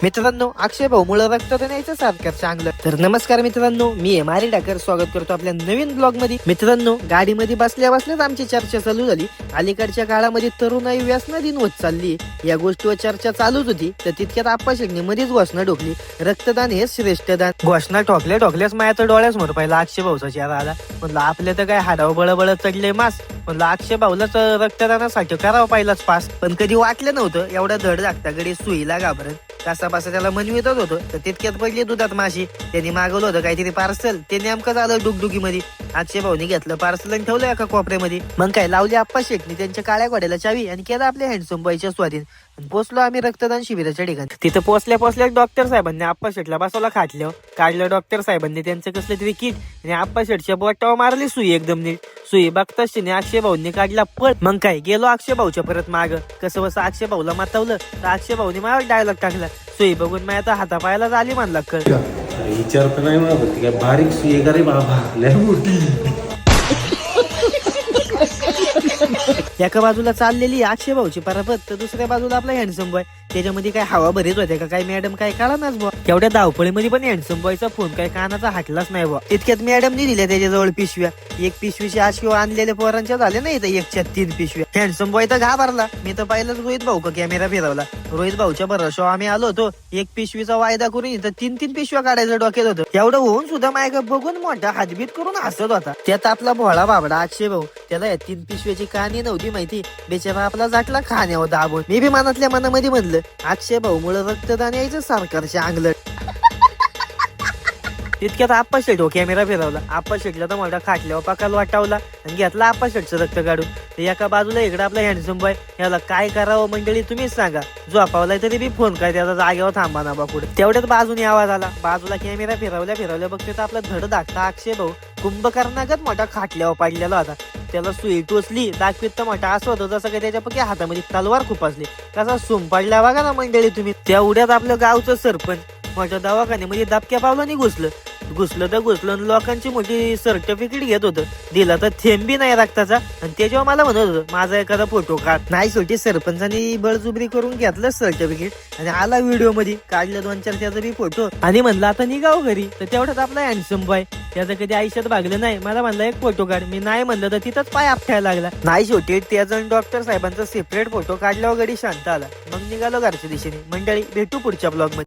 मित्रांनो, अक्षय भाऊ मुळे रक्तदान यायचं सरकार चांगलं. तर नमस्कार मित्रांनो, मी आहे मारी डाकर. स्वागत करतो आपल्या नवीन ब्लॉग मध्ये. मित्रांनो, गाडीमध्ये बसल्या बसल्याच आमची चर्चा चालू झाली. अलीकडच्या काळामध्ये तरुणाई व्यसनाधीन होत चालली, या गोष्टीवर चर्चा चालूच होती. तर तितक्यात आप्पा शेटणी मध्येच घोषणा ठोकली, रक्तदान हे श्रेष्ठ दान. घोषणा ठोकल्याच माझ्या तर डोळ्यासमोर पहिला अक्षय भाऊचा चेहरा आला. म्हणलं आपल्या तर काय हाडाव बळबळ चढले मास. म्हणलं अक्षय भाऊलाच रक्तदानासाठी करावं पहिलाच पास. पण कधी वाटलं नव्हतं एवढा धड लागता गडी सुईला घाबरत. कसा पासा त्याला मनवितच होतं. तर तितक्यात पडली दुधात माशी. त्यांनी मागवलं होतं काहीतरी पार्सल. ते नेमकं झालं डुगडुगीमध्ये. अक्षय भाऊनी घेतलं पार्सल आणि ठेवलं एका कोपऱ्यामध्ये. मग काय लावली आप्पा शेटनी त्यांच्या काळ्या घोड्याला चावी आणि केलं आपल्या हँडसम बाईच्या स्वाधीन. पोचलो आम्ही रक्तदान शिबिराच्या ठिकाणी. तिथं पोचल्या डॉक्टर साहेबांनी आप्पा शेटला बसवला खाटल्यावर. काढलं डॉक्टर साहेबांनी त्यांचं कसलं तरी किट आणि आप्पा शेटच्या बोटावर मारली सुई एकदम नीट. सुई बघताच तिने अक्षय भाऊंनी काढला पळ. मग काय गेलो अक्षय भाऊच्या परत माग. कसं बस अक्षय भाऊला मातवलं तर अक्षय भाऊनी मला डायलॉग टाकला. सुई बघून मी आता हातापायाला झाली म्हणला कर. विचार तर नाही म्हणत होती काय बारीक सुई का रे बाबा लय मोठी. एका बाजूला चाललेली अक्षय भाऊची परापत तर दुसऱ्या बाजूला आपला हँडसम बॉय. त्याच्यामध्ये काय हवा भरीत होते का काय मॅडम काय काढा नाच बुवा. तेवढ्या धावपळीमध्ये पण हँडसम बॉयचा फोन काय कानाचा हाटलाच नाही बुवा. इतक्यात मॅडमनी दिल्या त्याच्याजवळ पिशव्या. एक पिशवीच्या आशेवर आणलेल्या पोरांच्या झाल्या नाही तर एकच्या 3 पिशव्या. हँडसम बॉय तर घाबरला. मी तर पाहिलंच रोहित भाऊ का कॅमेरा फिरवला. रोहित भाऊच्या भरोशावर आम्ही आलो होतो. एक पिशवीचा वायदा करून इथं 3 पिशव्या काढायचं डोक्यात होतं. एवढं होऊन सुद्धा मायका बघून मोठा हातबीत करून हसत होता. त्यात आपला भोळा बाबडा अक्षय भाऊ. त्याला या 3 पिशव्याची कहाणी नव्हती माहिती. बेचारा आपला जाटला खाण्यावर दाबून. मी बी मनातल्या मनामध्ये म्हणलं अक्षय भाऊ मुळे रक्तदान यायचं सरकारच्या अंगलट. तितक्यात आप्पा शेट कॅमेरा फिरवला. आप्पा शेटला तर मोठा खाटल्यावर पाकाल वाटावला आणि घेतला आप्पा शेटचं रक्त काढून. एका बाजूला इकडे आपला हँडसम बॉय. याला काय करावं मंडळी तुम्हीच सांगा. झोपावलाय तरी बी फोन काय त्याचा जागेवर थांबा ना बा पुढे. तेवढ्यात बाजूने आवाज आला. बाजूला कॅमेरा फिरवल्या बघते तर आपला धड धाकटा अक्षय भाऊ कुंभकर्णागत मोठा खाटल्यावर पाडलेला होता. त्याला सुई टोचली दाखवीत तर मोठा असं होतं जसं काही त्याच्या पक्की हातामध्ये तलवार खुपासली. कसा सुम पडल्या बघा ना मंडळी तुम्ही. त्या उड्यात आपलं गावचं सरपंच मोठ्या दवाखान्यामध्ये दाबक्या पावलांनी घुसलं आणि लोकांची मोठी सर्टिफिकेट घेत होतं. दिला तर थेंबी नाही रक्ताचा आणि त्याच्यावर मला म्हणत होतं माझा एखादा फोटो काढ. नाही शेवटी सरपंचानी बळजुबरी करून घेतलं सर्टिफिकेट आणि आला व्हिडिओ मध्ये. काढलं 2-4 त्याचा बी फोटो आणि म्हणलं आता निघाव घरी. तर तेवढ्यात आपला हँडसम बॉय त्याचं कधी आयुष्यात भागलं नाही. मला म्हणलं एक फोटो काढ. मी नाही म्हणलं तर तिथंच पाय आपटायला लागला. नाही शेवटी त्याचा डॉक्टर साहेबांचा सेपरेट फोटो काढल्यावर गडी शांत आला. मग निघालो घरच्या दिशेने. मंडळी भेटू पुढच्या ब्लॉग मध्ये.